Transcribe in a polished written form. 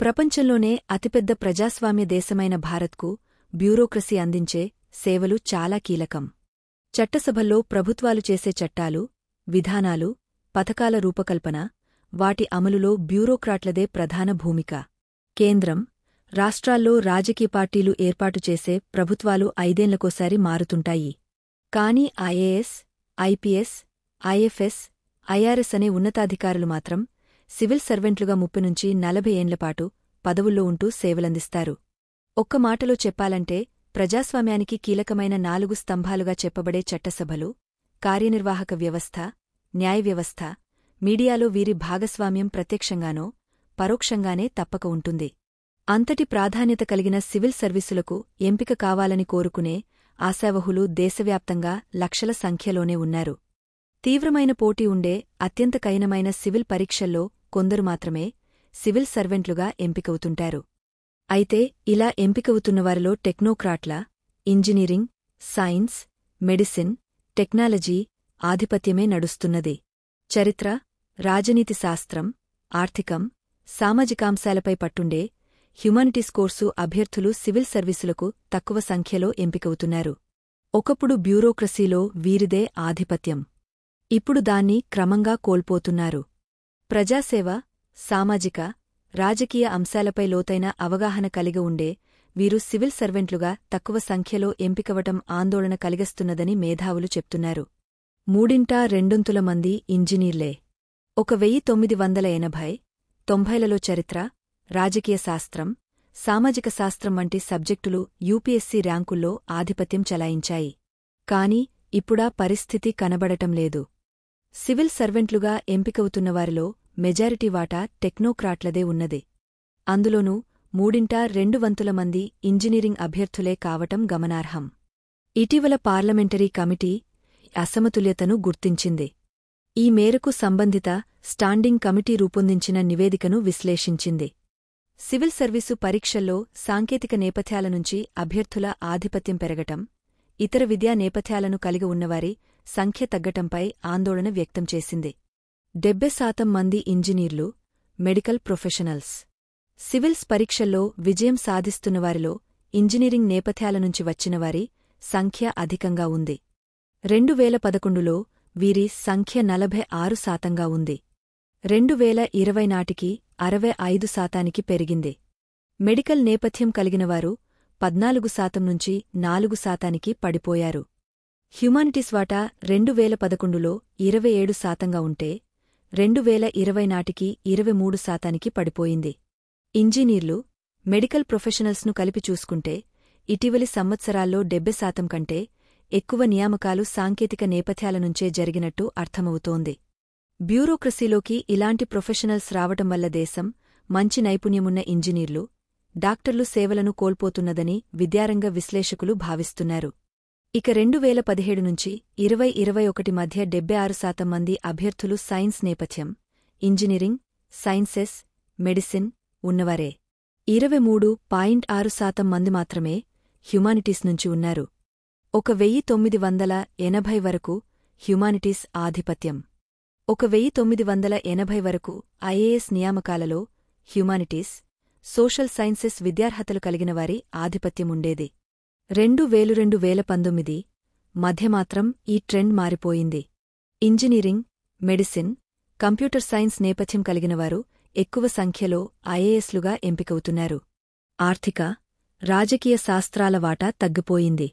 ప్రపంచంలోనే అతిపెద్ద ప్రజాస్వామ్య దేశమైన భారత్కు బ్యూరోక్రసీ అందించే సేవలు చాలా కీలకం. చట్టసభల్లో ప్రభుత్వాలు చేసే చట్టాలు, విధానాలు, పథకాల రూపకల్పన, వాటి అమలులో బ్యూరోక్రాట్లదే ప్రధాన భూమిక. కేంద్రం, రాష్ట్రాల్లో రాజకీయ పార్టీలు ఏర్పాటు చేసే ప్రభుత్వాలు 5 ఏళ్లకోసారి మారుతుంటాయి. కానీ ఐఏఎస్, ఐపీఎస్, ఐఎఫ్ఎస్, ఐఆర్ఎస్ అనే ఉన్నతాధికారులు మాత్రం సివిల్ సర్వెంట్లుగా 30 నుంచి 40 ఏండ్లపాటు పదవుల్లో ఉంటూ సేవలందిస్తారు. ఒక్క మాటలో చెప్పాలంటే ప్రజాస్వామ్యానికి కీలకమైన 4 స్తంభాలుగా చెప్పబడే చట్టసభలు, కార్యనిర్వాహక వ్యవస్థ, న్యాయవ్యవస్థ, మీడియాలో వీరి భాగస్వామ్యం ప్రత్యక్షంగానో పరోక్షంగానే తప్పక ఉంటుంది. అంతటి ప్రాధాన్యత కలిగిన సివిల్ సర్వీసులకు ఎంపిక కావాలని కోరుకునే ఆశావహులు దేశవ్యాప్తంగా లక్షల సంఖ్యలోనే ఉన్నారు. తీవ్రమైన పోటీ ఉండే అత్యంత కఠినమైన సివిల్ పరీక్షల్లో కొందరు మాత్రమే సివిల్ సర్వెంట్లుగా ఎంపికవుతుంటారు. అయితే ఇలా ఎంపికవుతున్నవారిలో టెక్నోక్రాట్ల, ఇంజనీరింగ్, సైన్స్, మెడిసిన్, టెక్నాలజీ ఆధిపత్యమే నడుస్తున్నది. చరిత్ర, రాజనీతి శాస్త్రం, ఆర్థికం, సామాజికాంశాలపై పట్టుండే హ్యుమానిటీస్ కోర్సు అభ్యర్థులు సివిల్ సర్వీసులకు తక్కువ సంఖ్యలో ఎంపికవుతున్నారు. ఒకప్పుడు బ్యూరోక్రసీలో వీరిదే ఆధిపత్యం. ఇప్పుడు దాన్ని క్రమంగా కోల్పోతున్నారు. ప్రజాసేవ, సామాజిక, రాజకీయ అంశాలపై లోతైన అవగాహన కలిగి ఉండే వీరు సివిల్ సర్వెంట్లుగా తక్కువ సంఖ్యలో ఎంపికవటం ఆందోళన కలిగిస్తున్నదని మేధావులు చెప్తున్నారు. 3/2 మంది ఇంజనీర్లే. 1980, 90లలో చరిత్ర, రాజకీయ శాస్త్రం, సామాజిక శాస్త్రం వంటి సబ్జెక్టులు యూపీఎస్సీ ర్యాంకుల్లో ఆధిపత్యం చలాయించాయి. కాని ఇప్పుడా పరిస్థితి కనబడటం లేదు. సివిల్ సర్వెంట్లుగా ఎంపికవుతున్నవారిలో మెజారిటీ వాటా టెక్నోక్రాట్లదే ఉన్నది. అందులోనూ 3/2 మంది ఇంజనీరింగ్ అభ్యర్థులే కావటం గమనార్హం. ఇటీవల పార్లమెంటరీ కమిటీ అసమతుల్యతను గుర్తించింది. ఈ మేరకు సంబంధిత స్టాండింగ్ కమిటీ రూపొందించిన నివేదికను విశ్లేషించింది. సివిల్ సర్వీసు పరీక్షల్లో సాంకేతిక నేపథ్యాల నుంచి అభ్యర్థుల ఆధిపత్యం పెరగటం, ఇతర విద్యా నేపథ్యాలను కలిగి ఉన్నవారి సంఖ్య తగ్గటంపై ఆందోళన వ్యక్తం చేసింది. 70% మంది ఇంజనీర్లు, మెడికల్ ప్రొఫెషనల్స్ సివిల్స్ పరీక్షల్లో విజయం సాధిస్తున్నవారిలో ఇంజనీరింగ్ నేపథ్యాల నుంచి వచ్చినవారి సంఖ్య అధికంగా ఉంది. 2011లో వీరి సంఖ్య 46% ఉంది. 2020 నాటికి 65% పెరిగింది. మెడికల్ నేపథ్యం కలిగినవారు 14% నుంచి 4% పడిపోయారు. హ్యుమానిటీస్ వాటా 2011లో 27% ఉంటే 2020 నాటికి 23% పడిపోయింది. ఇంజనీర్లు, మెడికల్ ప్రొఫెషనల్స్ను కలిపి చూసుకుంటే ఇటీవలి సంవత్సరాల్లో 70% కంటే ఎక్కువ నియామకాలు సాంకేతిక నేపథ్యాల నుంచే జరిగినట్టు అర్థమవుతోంది. బ్యూరోక్రసీలోకి ఇలాంటి ప్రొఫెషనల్స్ రావటం వల్ల దేశం మంచి నైపుణ్యమున్న ఇంజనీర్లు, డాక్టర్లు సేవలను కోల్పోతున్నదని విద్యారంగ విశ్లేషకులు భావిస్తున్నారు. ఇక 2017 నుంచి 2021 మధ్య 76% మంది అభ్యర్థులు సైన్స్ నేపథ్యం, ఇంజనీరింగ్, సైన్సెస్, మెడిసిన్ ఉన్నవారే. 23.6% మంది మాత్రమే హ్యుమానిటీస్ నుంచి ఉన్నారు. 1980 వరకు హ్యుమానిటీస్ ఆధిపత్యం. 1980 వరకు ఐఏఎస్ నియామకాలలో హ్యుమానిటీస్, సోషల్ సైన్సెస్ విద్యార్హతలు కలిగినవారి ఆధిపత్యముండేది. 2019 మధ్య మాత్రం ఈ ట్రెండ్ మారిపోయింది. ఇంజనీరింగ్, మెడిసిన్, కంప్యూటర్ సైన్స్ నేపథ్యం కలిగినవారు ఎక్కువ సంఖ్యలో ఐఏఎస్లుగా ఎంపికవుతున్నారు. ఆర్థిక, రాజకీయ శాస్త్రాల వాటా తగ్గిపోయింది.